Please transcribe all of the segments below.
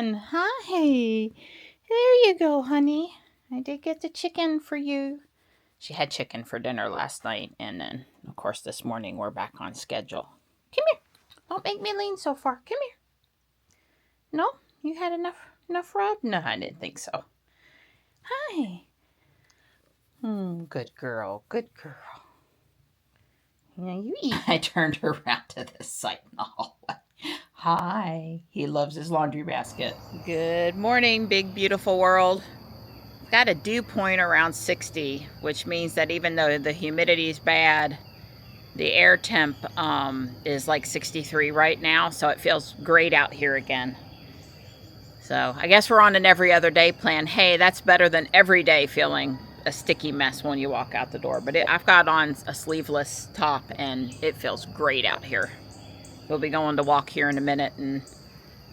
chicken. Hi. There you go, honey. I did get the chicken for you. She had chicken for dinner last night, and then, of course, this morning we're back on schedule. Come here. Don't make me lean so far. Come here. No? You had enough rub? No, I didn't think so. Hi. Good girl. Good girl. Yeah, you eat. I turned her around to this side in the hallway. Hi. He loves his laundry basket. Good morning, big, beautiful world. Got a dew point around 60, which means that even though the humidity is bad, the air temp is like 63 right now, so it feels great out here again. So I guess we're on an every other day plan. Hey, that's better than every day feeling a sticky mess when you walk out the door. But I've got on a sleeveless top, and it feels great out here. We'll be going to walk here in a minute, and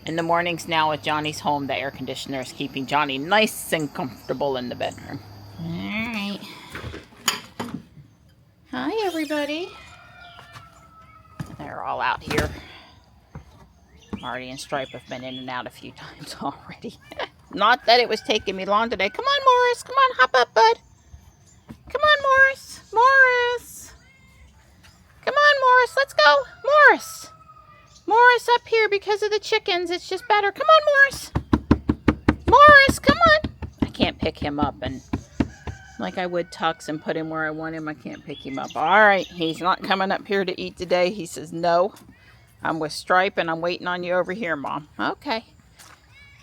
in the mornings now with Johnny's home, the air conditioner is keeping Johnny nice and comfortable in the bedroom. All right. Hi, everybody. They're all out here. Marty and Stripe have been in and out a few times already. Not that it was taking me long today. Come on, Morris. Come on, hop up, bud. Come on, Morris. Morris. Come on, Morris. Let's go. Morris. Morris up here because of the chickens. It's just better. Come on, Morris. Morris, come on. I can't pick him up, and like I would Tux and put him where I want him, I can't pick him up. All right, he's not coming up here to eat today. He says, no, I'm with Stripe, and I'm waiting on you over here, Mom. Okay.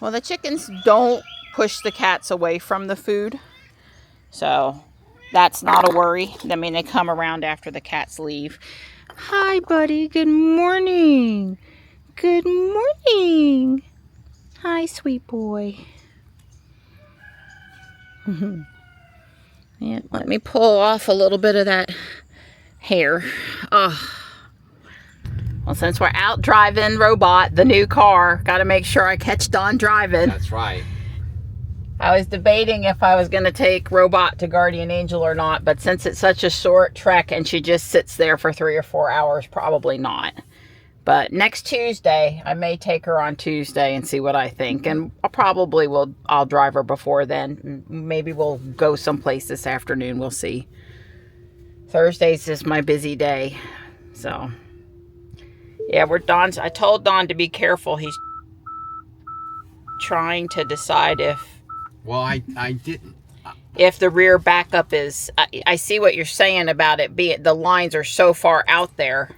Well, the chickens don't push the cats away from the food, so that's not a worry. I mean, they come around after the cats leave. Hi, buddy. Good morning. Good morning. Hi, sweet boy. Yeah, let me pull off a little bit of that hair. Oh. Well, since we're out driving Robot, the new car, got to make sure I catch Dawn driving. That's right. I was debating if I was going to take Robot to Guardian Angel or not, but since it's such a short trek and she just sits there for 3 or 4 hours, probably not. But next Tuesday, I may take her on Tuesday and see what I think. And I'll drive her before then. Maybe we'll go someplace this afternoon. We'll see. Thursday's is my busy day. So, yeah, I told Don to be careful. He's trying to decide if... Well, I didn't. If the rear backup is... I see what you're saying about it. The lines are so far out there.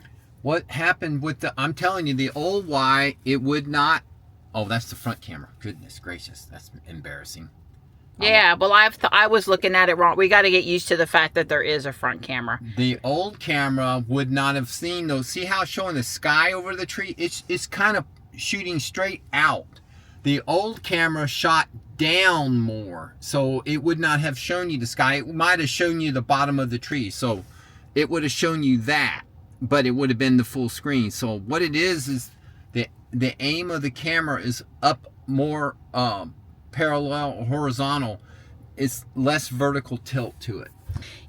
What happened with I'm telling you, the old Y, it would not... Oh, that's the front camera. Goodness gracious. That's embarrassing. Yeah, well, I was looking at it wrong. We got to get used to the fact that there is a front camera. The old camera would not have seen those. See how it's showing the sky over the tree? It's kind of shooting straight out. The old camera shot down more, so it would not have shown you the sky. It might have shown you the bottom of the tree, so it would have shown you that, but it would have been the full screen. So what it is the aim of the camera is up more parallel, horizontal. It's less vertical tilt to it.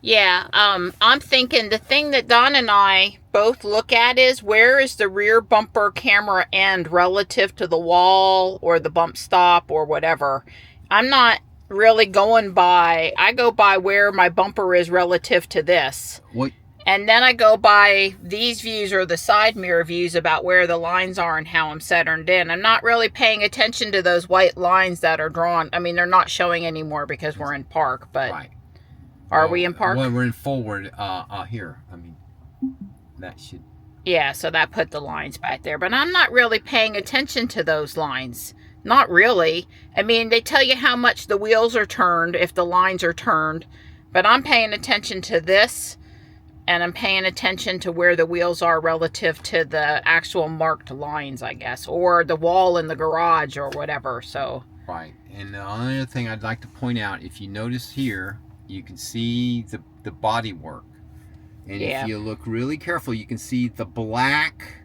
Yeah, I'm thinking the thing that Don and I both look at is where is the rear bumper camera end relative to the wall or the bump stop or whatever. I'm not really going by, I go by where my bumper is relative to this. What? And then I go by these views or the side mirror views about where the lines are and how I'm centered in. I'm not really paying attention to those white lines that are drawn. I mean, they're not showing anymore because we're in park, but... Right. Are we in park? Well, we're in forward here. I mean, that should... Yeah, so that put the lines back there. But I'm not really paying attention to those lines. Not really. I mean, they tell you how much the wheels are turned if the lines are turned. But I'm paying attention to this. And I'm paying attention to where the wheels are relative to the actual marked lines, I guess. Or the wall in the garage or whatever, so... Right. And the other thing I'd like to point out, if you notice here... You can see the body work. And if you look really careful, you can see the black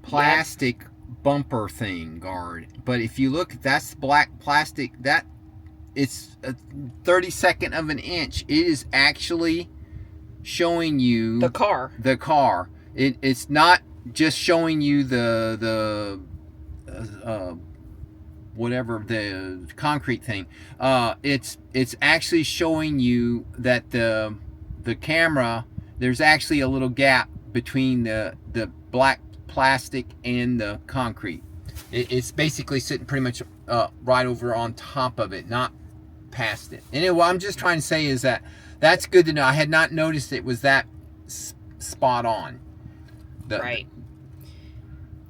plastic bumper thing guard. But if you look, that's black plastic. That it's a 32nd of an inch. It is actually showing you the car. The car. It's not just showing you the whatever, the concrete thing, it's actually showing you that the camera, there's actually a little gap between the black plastic and the concrete. It's basically sitting pretty much right over on top of it, not past it. And what I'm just trying to say is that that's good to know. I had not noticed it was that spot on. Right.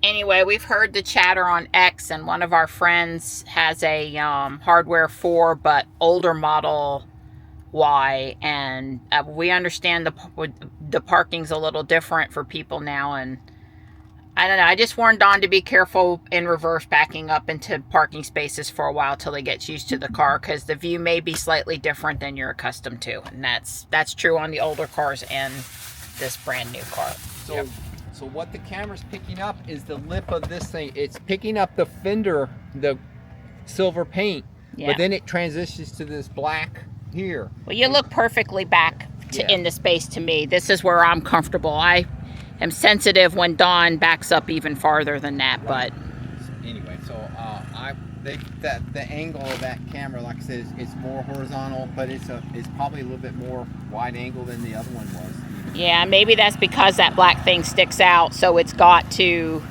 Anyway, we've heard the chatter on X, and one of our friends has a hardware 4 but older model Y, and we understand the parking's a little different for people now, and I don't know. I just warned Don to be careful in reverse backing up into parking spaces for a while till he gets used to the car, because the view may be slightly different than you're accustomed to, and that's true on the older cars and this brand new car. So what the camera's picking up is the lip of this thing. It's picking up the fender, the silver paint, but then it transitions to this black here. Well, you look perfectly back in the space to me. This is where I'm comfortable. I am sensitive when Don backs up even farther than that, right. But anyway, so the angle of that camera, like I said, it's more horizontal, but it's probably a little bit more wide angle than the other one was. Yeah, maybe that's because that black thing sticks out, so it's got to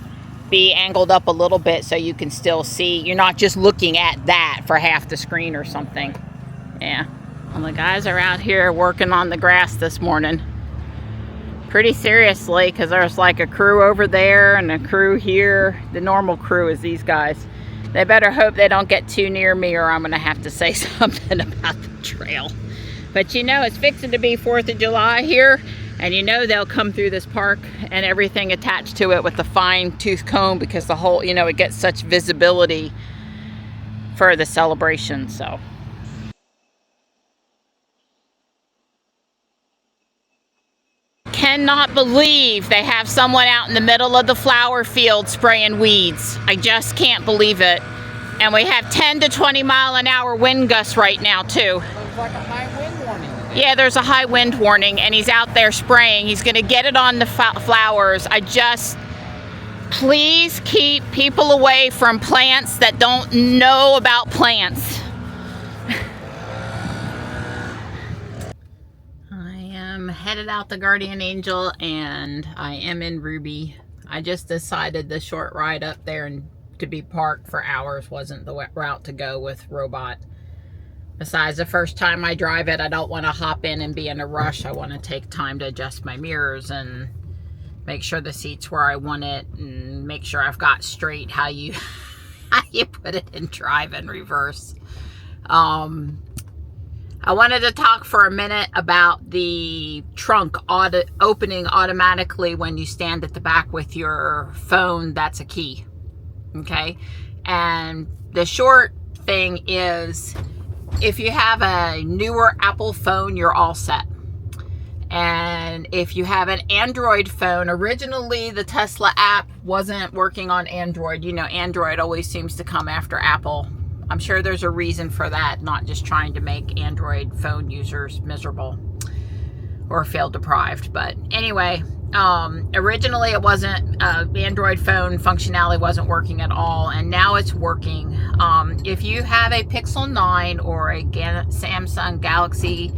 be angled up a little bit so you can still see. You're not just looking at that for half the screen or something. Yeah. Well, the guys are out here working on the grass this morning. Pretty seriously, because there's like a crew over there and a crew here. The normal crew is these guys. They better hope they don't get too near me, or I'm going to have to say something about the trail. But you know, it's fixing to be 4th of July here. And you know they'll come through this park and everything attached to it with the fine tooth comb, because the whole, it gets such visibility for the celebration, so. Cannot believe they have someone out in the middle of the flower field spraying weeds. I just can't believe it. And we have 10 to 20 mile an hour wind gusts right now too. Looks like a high wind warning. Yeah, there's a high wind warning, and he's out there spraying. He's going to get it on the flowers. Please keep people away from plants that don't know about plants. I am headed out the Guardian Angel, and I am in Ruby. I just decided the short ride up there and to be parked for hours wasn't the route to go with Robot. Besides, the first time I drive it, I don't want to hop in and be in a rush. I want to take time to adjust my mirrors and make sure the seat's where I want it, and make sure I've got straight how you put it in drive and reverse. I wanted to talk for a minute about the trunk opening automatically when you stand at the back with your phone. That's a key. Okay? And the short thing is, if you have a newer Apple phone, you're all set. And if you have an Android phone, originally the Tesla app wasn't working on Android. Android always seems to come after Apple. I'm sure there's a reason for that, not just trying to make Android phone users miserable or feel deprived. But anyway, originally it wasn't, Android phone functionality wasn't working at all, and now it's working. If you have a Pixel 9 or a Samsung Galaxy,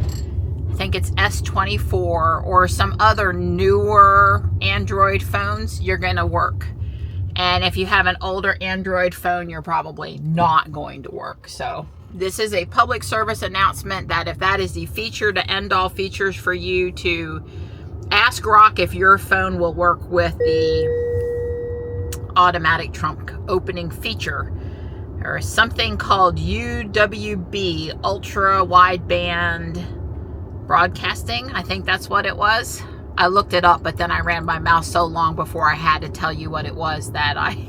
I think it's S24, or some other newer Android phones, you're gonna work. And if you have an older Android phone, you're probably not going to work. So this is a public service announcement that if that is the feature to end all features for you, to ask Rock if your phone will work with the automatic trunk opening feature. There is something called UWB, ultra wideband broadcasting. I think that's what it was. I looked it up, but then I ran my mouth so long before I had to tell you what it was that I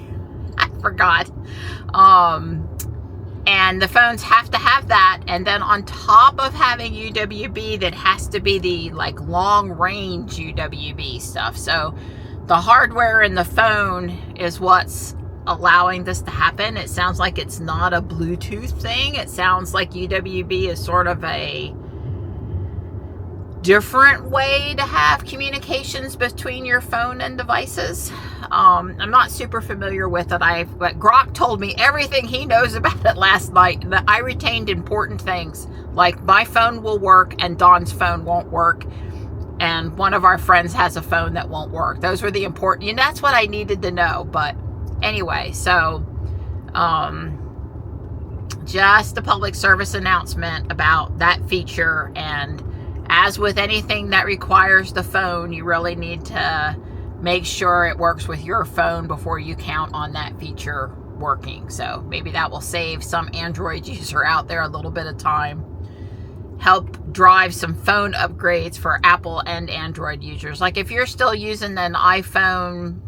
forgot. And the phones have to have that. And then on top of having UWB, that has to be the long range UWB stuff. So the hardware in the phone is what's allowing this to happen. It sounds like it's not a Bluetooth thing. It sounds like UWB is sort of a different way to have communications between your phone and devices. I'm not super familiar with it. But Grok told me everything he knows about it last night, and that I retained important things, like my phone will work and Dawn's phone won't work, and one of our friends has a phone that won't work. Those were the important, and that's what I needed to know. But anyway, so just a public service announcement about that feature. And as with anything that requires the phone, you really need to make sure it works with your phone before you count on that feature working. So maybe that will save some Android user out there a little bit of time. Help drive some phone upgrades for Apple and Android users. Like if you're still using an iPhone,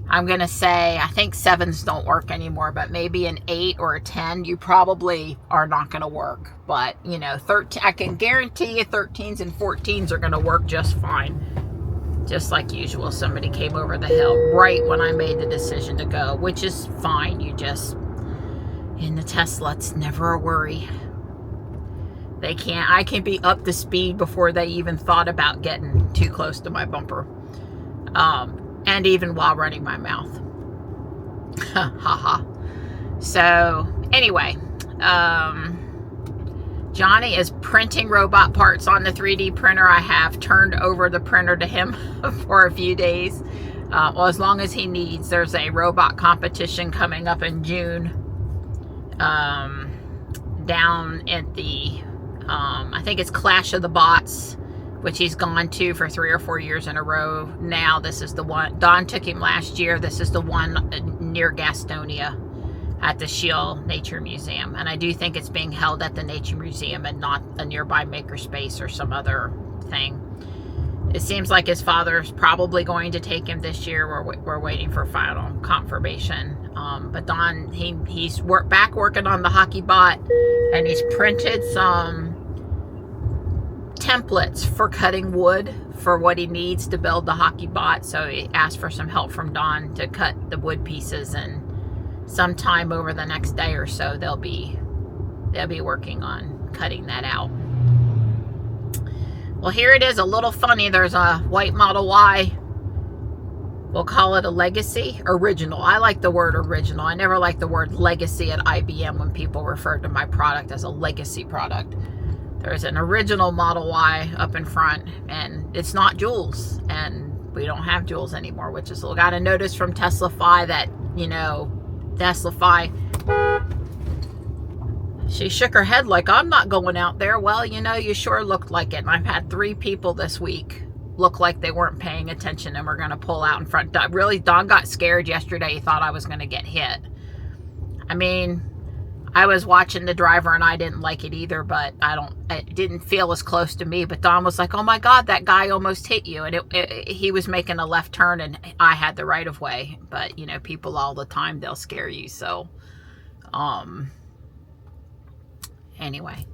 I'm going to say, I think 7s don't work anymore, but maybe an 8 or a 10, you probably are not going to work. But, 13, I can guarantee you 13s and 14s are going to work just fine. Just like usual, somebody came over the hill right when I made the decision to go, which is fine. In the Tesla, it's never a worry. I can be up to speed before they even thought about getting too close to my bumper. And even while running my mouth. Haha. So, anyway, Johnny is printing robot parts on the 3D printer. I have turned over the printer to him for a few days. Well, as long as he needs. There's a robot competition coming up in June. Down at the, I think it's Clash of the Bots, which he's gone to for 3 or 4 years in a row. Now this is the one. Don took him last year. This is the one near Gastonia at the Shield Nature Museum. And I do think it's being held at the Nature Museum and not a nearby makerspace or some other thing. It seems like his father's probably going to take him this year. We're waiting for final confirmation. But Don, he's back working on the hockey bot, and he's printed some templates for cutting wood for what he needs to build the hockey bot. So he asked for some help from Don to cut the wood pieces, and sometime over the next day or so they'll be working on cutting that out. Well, here it is, a little funny. There's a white Model Y. We'll call it a legacy. Original. I like the word original. I never like the word legacy at IBM when people refer to my product as a legacy product. There's an original Model Y up in front, and it's not Jules, and we don't have Jules anymore, which is, got a notice from TeslaFi that, TeslaFi, she shook her head like, I'm not going out there. Well, you sure looked like it. And I've had 3 people this week look like they weren't paying attention and were going to pull out in front. Really, Don got scared yesterday. He thought I was going to get hit. I mean, I was watching the driver and I didn't like it either, but it didn't feel as close to me. But Don was like, oh my God, that guy almost hit you. And he was making a left turn and I had the right of way. But, people all the time, they'll scare you. So, anyway,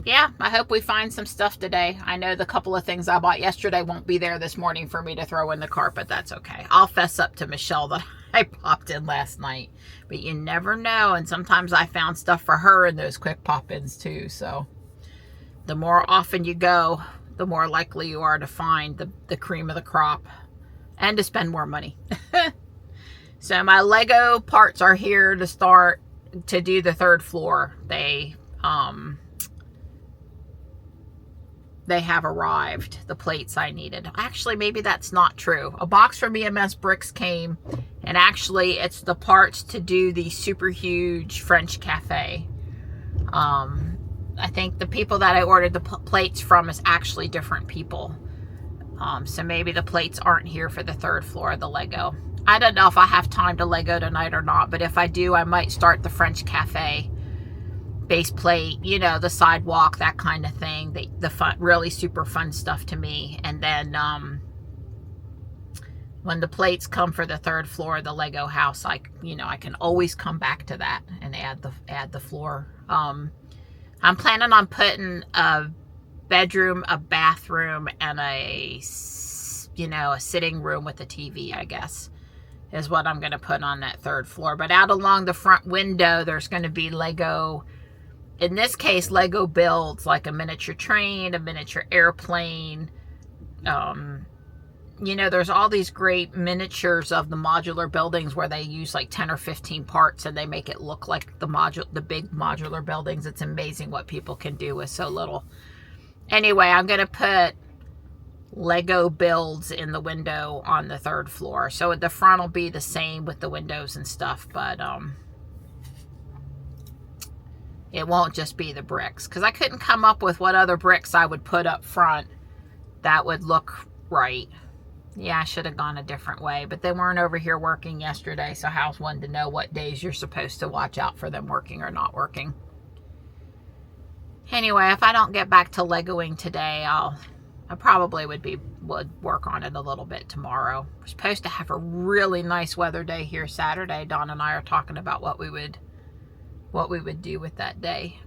yeah, I hope we find some stuff today. I know the couple of things I bought yesterday won't be there this morning for me to throw in the cart, but that's okay. I'll fess up to Michelle that I popped in last night, but you never know. And sometimes I found stuff for her in those quick pop-ins too. So the more often you go, the more likely you are to find the cream of the crop and to spend more money. So my Lego parts are here to start to do the 3rd floor. They have arrived, the plates I needed. Actually, maybe that's not true. A box from EMS Bricks came, and actually it's the parts to do the super huge French cafe. I think the people that I ordered the plates from is actually different people. So maybe the plates aren't here for the 3rd floor of the Lego. I don't know if I have time to Lego tonight or not, but if I do, I might start the French cafe base plate, the sidewalk, that kind of thing. The fun, really super fun stuff to me. And then when the plates come for the 3rd floor of the Lego house, I can always come back to that and add the floor. I'm planning on putting a bedroom, a bathroom, and a sitting room with a TV, I guess, is what I'm going to put on that 3rd floor. But out along the front window, there's going to be Lego in this case, Lego builds like a miniature train, a miniature airplane. You know, there's all these great miniatures of the modular buildings where they use like 10 or 15 parts and they make it look like the big modular buildings. It's amazing what people can do with so little. Anyway, I'm going to put Lego builds in the window on the 3rd floor. So the front will be the same with the windows and stuff, but it won't just be the bricks, because I couldn't come up with what other bricks I would put up front that would look right. Yeah, I should have gone a different way, but they weren't over here working yesterday, so how's one to know what days you're supposed to watch out for them working or not working? Anyway, if I don't get back to Legoing today, I probably would work on it a little bit tomorrow. We're supposed to have a really nice weather day here Saturday. Dawn and I are talking about what we would do with that day.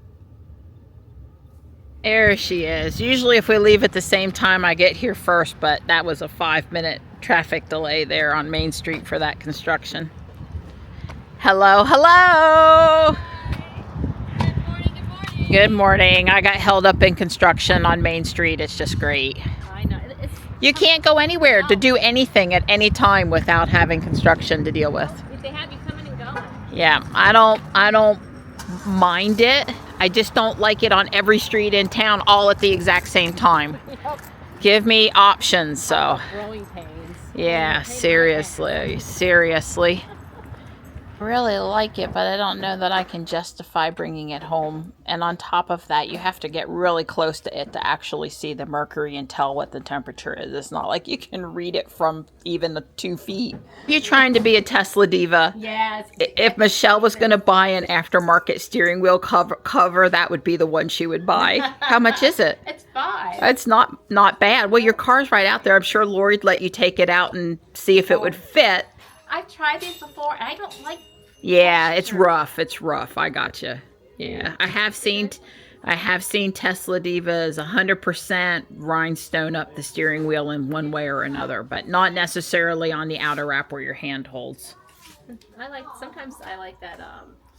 There she is. Usually if we leave at the same time, I get here first, but that was a 5-minute traffic delay there on Main Street for that construction. Hello, hello. Good morning, good morning. Good morning. I got held up in construction on Main Street. It's just great. I know. You can't go anywhere to do anything at any time without having construction to deal with. If they have you coming and going. Yeah, I don't mind it. I just don't like it on every street in town all at the exact same time. Yep. Give me options, so. Growing pains. Yeah, seriously. Really like it, but I don't know that I can justify bringing it home. And on top of that, you have to get really close to it to actually see the mercury and tell what the temperature is. It's not like you can read it from even the 2 feet. You're trying to be a Tesla diva. Yes. If Michelle was going to buy an aftermarket steering wheel cover, that would be the one she would buy. How much is it? It's $5. It's not bad. Well, your car's right out there. I'm sure Lori'd let you take it out and see if it would fit. I've tried these before, and I don't like. Yeah, it's rough. It's rough. I gotcha. Yeah, I have seen Tesla Divas 100% rhinestone up the steering wheel in one way or another, but not necessarily on the outer wrap where your hand holds. Sometimes I like that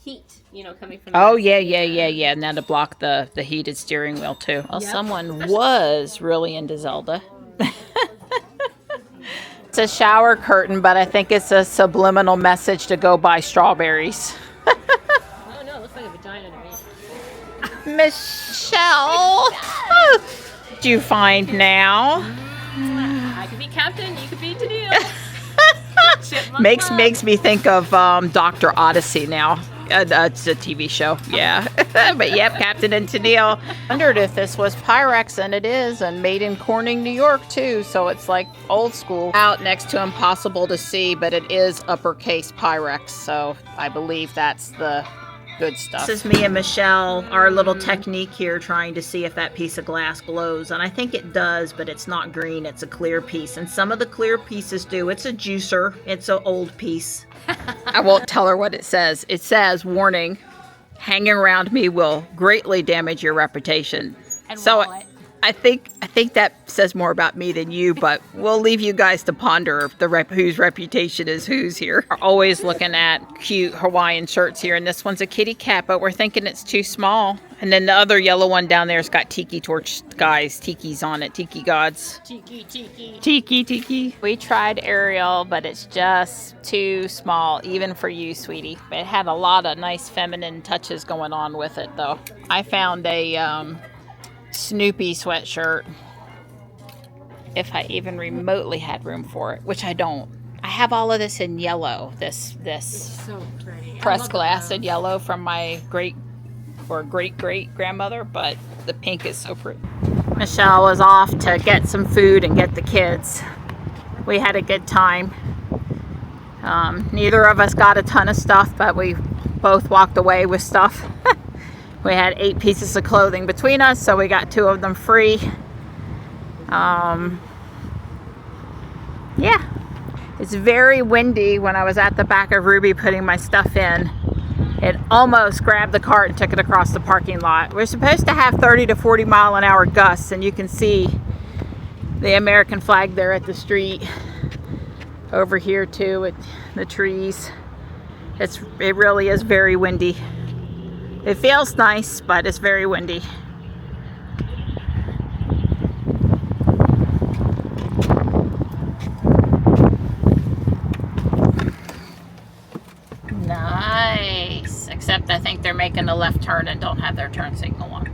heat, coming from. Oh yeah. And then to block the heated steering wheel too. Well, Yep. someone was really into Zelda. It's a shower curtain, but I think it's a subliminal message to go buy strawberries. Oh no, it looks like a vagina underneath. Michelle, what did you find now? I could be captain, you could be Tennille. Makes me think of Dr. Odyssey now. It's a TV show, yeah. But yep, Captain and Tennille. Wondered if this was Pyrex, and it is, and made in Corning, New York too. So it's like old school. Out next to impossible to see, but it is uppercase Pyrex. So I believe that's the good stuff. This is me and Michelle, our little technique here, trying to see if that piece of glass glows. And I think it does, but it's not green. It's a clear piece. And some of the clear pieces do. It's a juicer. It's an old piece. I won't tell her what it says. It says, warning, hanging around me will greatly damage your reputation. And so wallet. I think that says more about me than you, but we'll leave you guys to ponder whose reputation is whose here. We're always looking at cute Hawaiian shirts here, and this one's a kitty cat, but we're thinking it's too small. And then the other yellow one down there's got tiki torch guys, tikis on it, tiki gods. Tiki. We tried Ariel, but it's just too small, even for you, sweetie. It had a lot of nice feminine touches going on with it, though. I found a Snoopy sweatshirt, if I even remotely had room for it, which I don't. I have all of this in yellow, this So pretty. pressed glass in yellow from my great grandmother, but the pink is so pretty. Michelle was off to get some food and get the kids. We had a good time. Neither of us got a ton of stuff, but we both walked away with stuff. We had 8 pieces of clothing between us, so we got 2 of them free. Yeah, it's very windy. When I was at the back of Ruby putting my stuff in, it almost grabbed the cart and took it across the parking lot. We're supposed to have 30 to 40 mile an hour gusts, and you can see the American flag there at the street. Over here too, with the trees. It really is very windy. It feels nice, but it's very windy. Nice. Except I think they're making a left turn and don't have their turn signal on.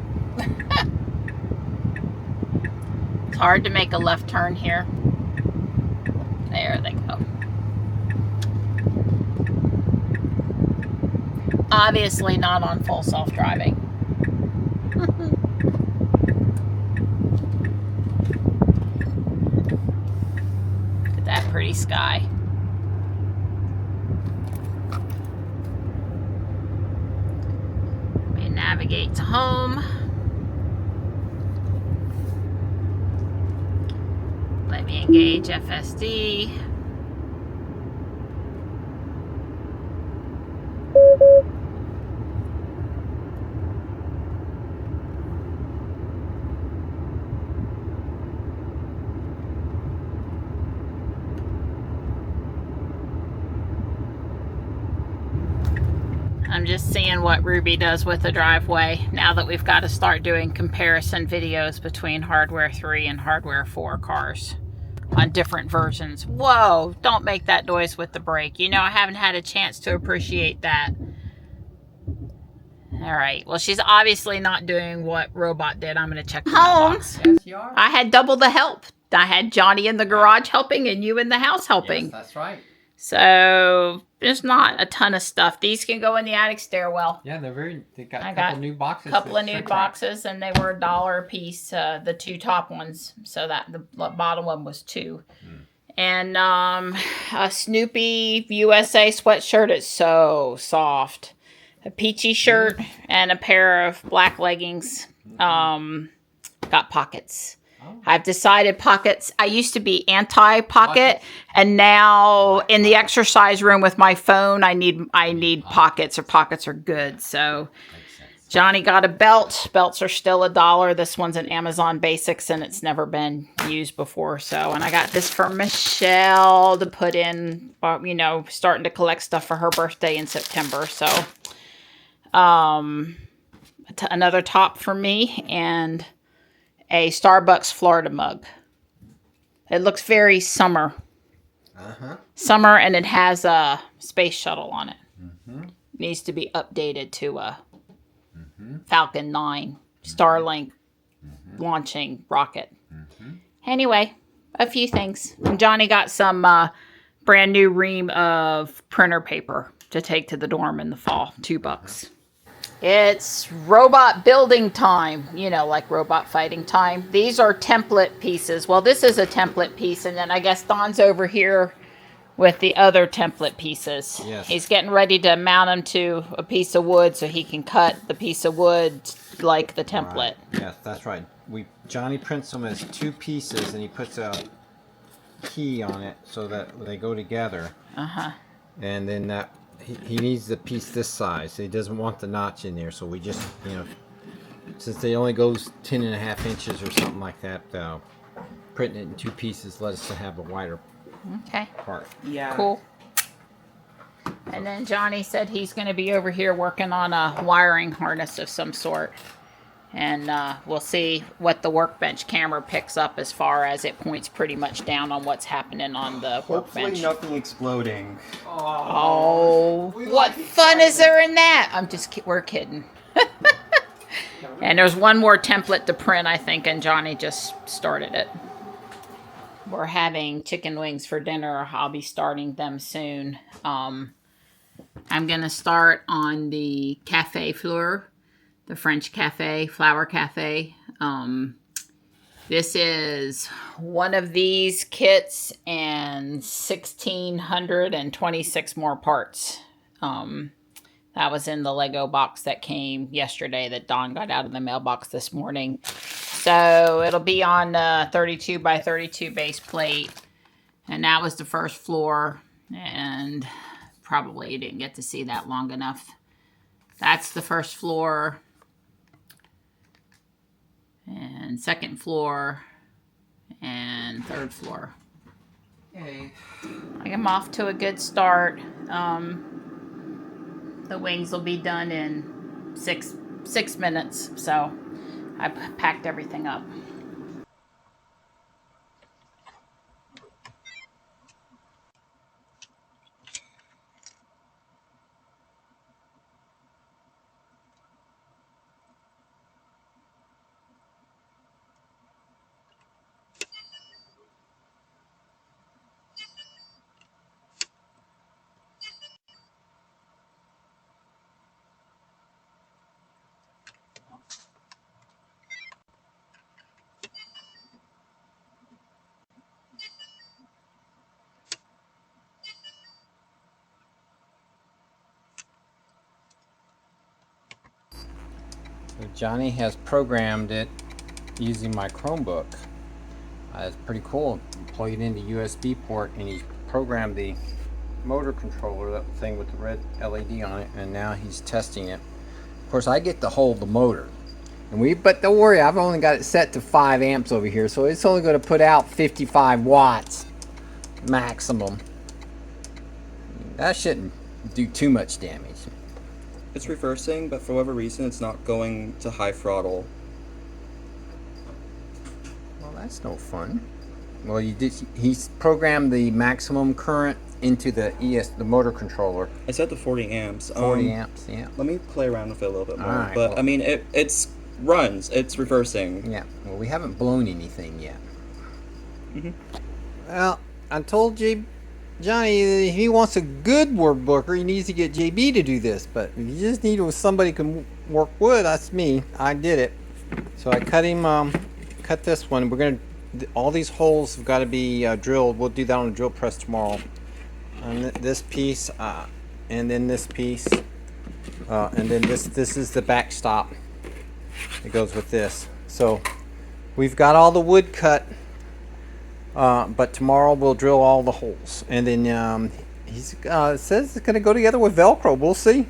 It's hard to make a left turn here. There they go. Obviously not on full self-driving. Look at that pretty sky. Let me navigate to home. Let me engage FSD. I'm just seeing what Ruby does with the driveway now that we've got to start doing comparison videos between Hardware 3 and Hardware 4 cars on different versions. Whoa, don't make that noise with the brake. You know, I haven't had a chance to appreciate that. All right, well, she's obviously not doing what Robot did. I'm going to check the mailbox. Yes, you are. I had double the help. I had Johnny in the garage helping and you in the house helping. Yes, that's right. So there's not a ton of stuff. These can go in the attic stairwell. Yeah, they got I a couple got new boxes. Couple of new boxes, and they were $1 a piece. The two top ones, so that the bottom one was $2. And a Snoopy USA sweatshirt. It's so soft. A peachy shirt and a pair of black leggings. Got pockets. I've decided pockets. I used to be anti-pocket, and now in the exercise room with my phone, I need pockets, or pockets are good. So Johnny got a belt. Belts are still $1. This one's an Amazon Basics, and it's never been used before. So, and I got this for Michelle to put in, you know, starting to collect stuff for her birthday in September. So, another top for me, and a Starbucks Florida mug. It looks very summer. Summer, and it has a space shuttle on it. Needs to be updated to a Falcon 9 Starlink launching rocket. Anyway, a few things. And Johnny got some brand new ream of printer paper to take to the dorm in the fall. $2. It's robot building time, you know, like robot fighting time. These are template pieces. Well, this is a template piece, and then I guess Don's over here with the other template pieces. Yes. He's getting ready to mount them to a piece of wood so he can cut the piece of wood like the template. Right. Yes, that's right. Johnny prints them as 2 pieces, and he puts a key on it so that they go together. And then he needs the piece this size. He doesn't want the notch in there, so we just, you know, since they only goes 10.5 inches or something like that, printing it in 2 pieces let us have a wider part. Yeah. Cool. And then Johnny said he's going to be over here working on a wiring harness of some sort. And we'll see what the workbench camera picks up as far as it points pretty much down on what's happening on the workbench. Hopefully nothing exploding. Oh, what fun is there in that? We're kidding. And there's one more template to print, I think, and Johnny just started it. We're having chicken wings for dinner. I'll be starting them soon. I'm going to start on the cafe floor. The French cafe, flower cafe. This is one of these kits and 1,626 more parts. That was in the Lego box that came yesterday that Dawn got out of the mailbox this morning. So it'll be on a 32 by 32 base plate. And that was the first floor. And probably you didn't get to see that long enough. That's the first floor. And second floor, and third floor. Okay. I'm off to a good start. The wings will be done in six minutes. So I packed everything up. So Johnny has programmed it using my Chromebook. It's pretty cool. Plug it into USB port, and he's programmed the motor controller, that thing with the red LED on it, and now he's testing it. Of course, I get to hold the motor, but don't worry, I've only got it set to 5 amps over here, so it's only going to put out 55 watts maximum. That shouldn't do too much damage. It's reversing, but for whatever reason, it's not going to high throttle. Well, that's no fun. Well, he's programmed the maximum current into the motor controller. I set to 40 amps. 40 amps, yeah. Let me play around with it a little bit more. Alright, But, well, I mean, it's runs. It's reversing. Yeah, well, we haven't blown anything yet. Mm-hmm. Well, I told Johnny if he wants a good woodworker, he needs to get JB to do this. But if you just need somebody who can work wood, that's me. I did it. So I cut this one. We're gonna, all these holes have got to be drilled. We'll do that on a drill press tomorrow. And this piece, and then this piece, and then this is the backstop. It goes with this. So we've got all the wood cut. But tomorrow we'll drill all the holes, and then he says it's going to go together with Velcro. We'll see.